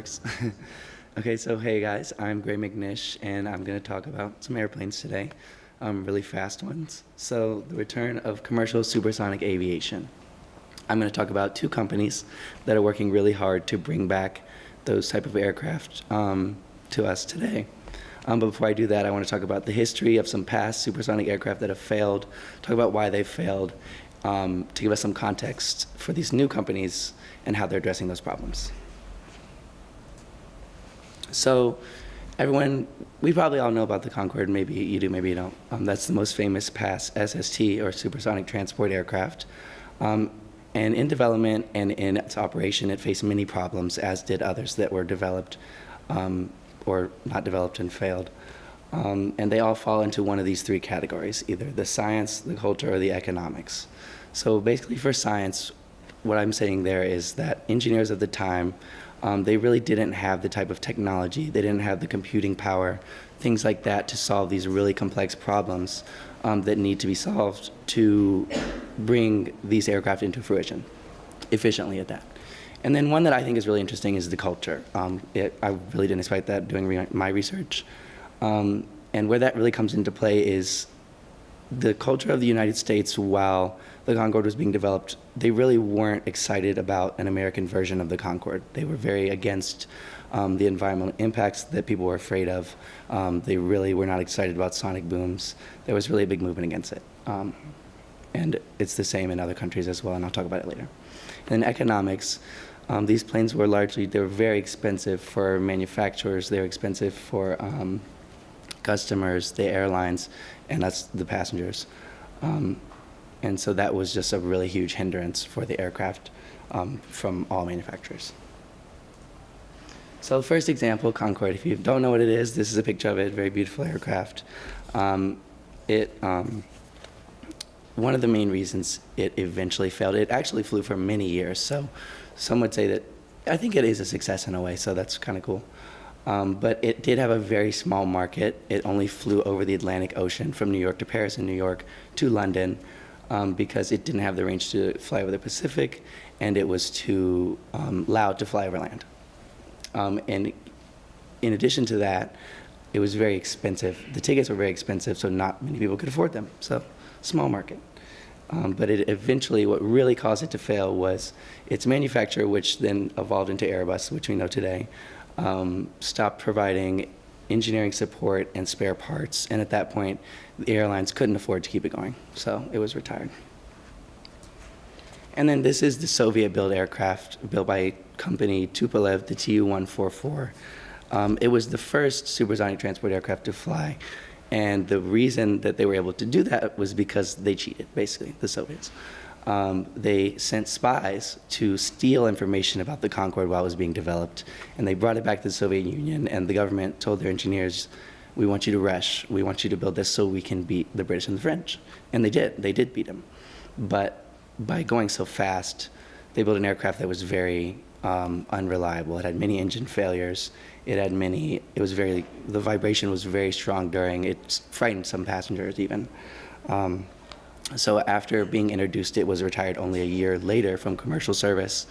works. Okay, so hey guys, I'm Gray McNish, and I'm going to talk about some airplanes today, really fast ones. So the return of commercial supersonic aviation. I'm going to talk about two companies that are working really hard to bring back those type of aircraft to us today. But before I do that, I want to talk about the history of some past supersonic aircraft that have failed, talk about why they failed, to give us some context for these new companies and how they're addressing those problems. So everyone, we probably all know about the Concorde. Maybe you do, maybe you don't. That's the most famous past SST, or supersonic transport aircraft. And in development and in its operation, it faced many problems, as did others that were developed or not developed and failed. And they all fall into one of these three categories, either the science, the culture, or the economics. So basically for science, what I'm saying there is that engineers of the time, they really didn't have the type of technology, they didn't have the computing power, things like that to solve these really complex problems that need to be solved to bring these aircraft into fruition, efficiently at that. And then one that I think is really interesting is the culture. I really didn't expect that doing my research. And where that really comes into play is the culture of the United States. While the Concorde was being developed, they really weren't excited about an American version of the Concorde. They were very against the environmental impacts that people were afraid of. They really were not excited about sonic booms. There was really a big movement against it. And it's the same in other countries as well, and I'll talk about it later. In economics, these planes were they were very expensive for manufacturers. They were expensive for customers, the airlines, and that's the passengers. And so that was just a really huge hindrance for the aircraft from all manufacturers. So the first example, Concorde. If you don't know what it is, this is a picture of it, very beautiful aircraft. One of the main reasons it eventually failed, it actually flew for many years, so some would say that, I think it is a success in a way, so that's kind of cool. But it did have a very small market. It only flew over the Atlantic Ocean from New York to Paris and New York to London because it didn't have the range to fly over the Pacific, and it was too loud to fly over land. And in addition to that, it was very expensive. The tickets were very expensive, so not many people could afford them, so small market. But it eventually, what really caused it to fail was its manufacturer, which then evolved into Airbus, which we know today, stopped providing engineering support and spare parts, and at that point the airlines couldn't afford to keep it going, so it was retired. And then this is the Soviet-built aircraft built by company Tupolev, the Tu-144. It was the first supersonic transport aircraft to fly, and the reason that they were able to do that was because they cheated, basically, the Soviets. They sent spies to steal information about the Concorde while it was being developed, and they brought it back to the Soviet Union, and the government told their engineers, we want you to rush, we want you to build this so we can beat the British and the French. And they did beat them. But by going so fast, they built an aircraft that was very unreliable. It had many engine failures. The vibration was very strong it frightened some passengers even. So after being introduced, it was retired only a year later from commercial service.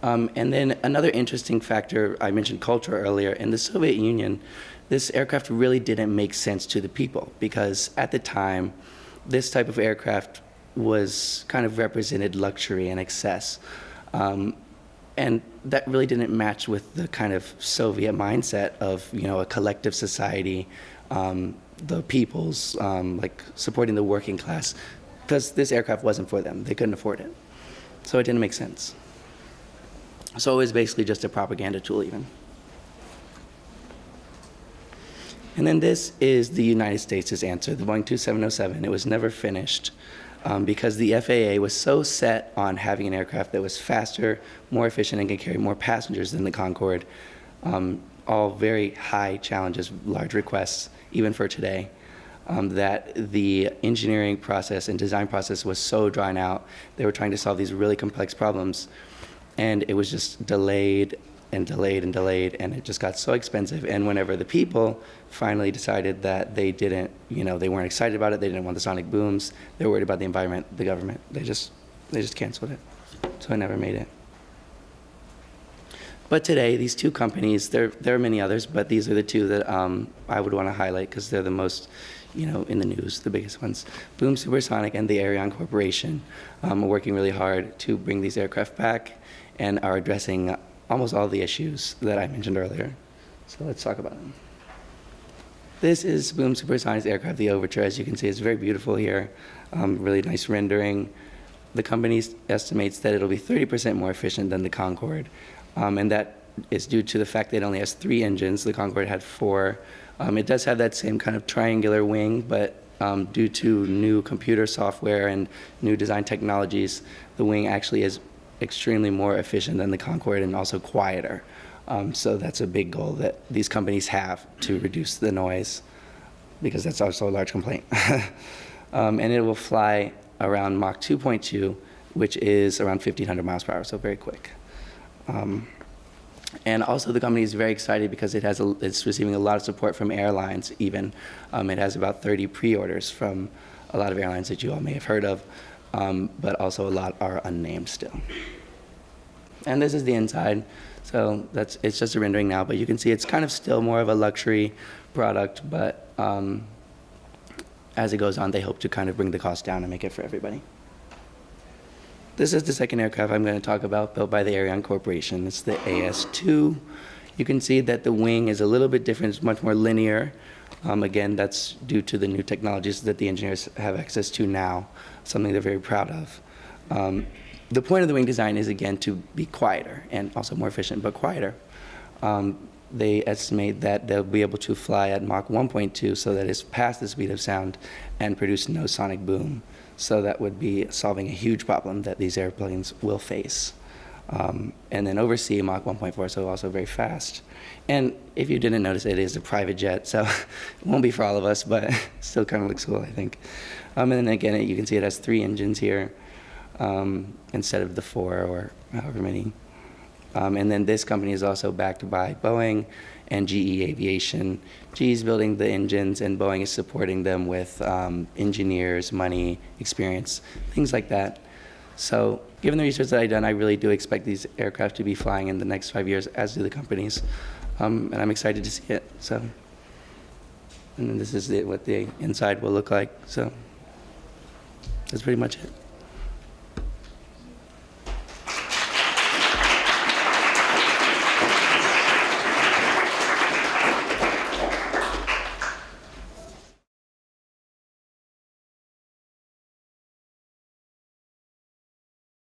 And then another interesting factor, I mentioned culture earlier, in the Soviet Union, this aircraft really didn't make sense to the people because at the time, this type of aircraft was kind of represented luxury and excess. And that really didn't match with the kind of Soviet mindset of, a collective society, the people's, like supporting the working class, because this aircraft wasn't for them. They couldn't afford it. So it didn't make sense. So it was basically just a propaganda tool even. And then this is the United States' answer, the Boeing 2707. It was never finished because the FAA was so set on having an aircraft that was faster, more efficient, and could carry more passengers than the Concorde. All very high challenges, large requests, even for today. That the engineering process and design process was so drawn out. They were trying to solve these really complex problems, and it was just delayed and delayed and delayed, and it just got so expensive. And whenever the people finally decided that they didn't, they weren't excited about it, they didn't want the sonic booms, they were worried about the environment, the government, they just canceled it. So I never made it. But today, these two companies, there are many others, but these are the two that I would want to highlight because they're the most, in the news, the biggest ones. Boom Supersonic and the Aerion Corporation are working really hard to bring these aircraft back and are addressing almost all the issues that I mentioned earlier. So let's talk about them. This is Boom Supersonic's aircraft, the Overture. As you can see, it's very beautiful here. Really nice rendering. The company estimates that it'll be 30% more efficient than the Concorde. And that is due to the fact that it only has 3 engines. The Concorde had 4. It does have that same kind of triangular wing, but due to new computer software and new design technologies, the wing actually is extremely more efficient than the Concorde and also quieter. So that's a big goal that these companies have to reduce the noise, because that's also a large complaint. And it will fly around Mach 2.2, which is around 1,500 miles per hour, so very quick. And also the company is very excited because it's receiving a lot of support from airlines even. It has about 30 pre-orders from a lot of airlines that you all may have heard of, but also a lot are unnamed still. And this is the inside. So it's just a rendering now, but you can see it's kind of still more of a luxury product, but as it goes on, they hope to kind of bring the cost down and make it for everybody. This is the second aircraft I'm going to talk about, built by the Aerion Corporation. It's the AS2. You can see that the wing is a little bit different. It's much more linear. Again, that's due to the new technologies that the engineers have access to now, something they're very proud of. The point of the wing design is, again, to be quieter and also more efficient, but quieter. They estimate that they'll be able to fly at Mach 1.2, so that it's past the speed of sound, and produce no sonic boom. So that would be solving a huge problem that these airplanes will face. And then over sea, Mach 1.4, so also very fast. And if you didn't notice, it is a private jet, so it won't be for all of us, but it still kind of looks cool, I think. And then again, you can see it has 3 engines here instead of the 4 or however many. And then this company is also backed by Boeing and GE Aviation. GE is building the engines, and Boeing is supporting them with engineers, money, experience, things like that. So given the research that I've done, I really do expect these aircraft to be flying in the next 5 years, as do the companies. And I'm excited to see it. So, and then this is what the inside will look like. So that's pretty much it.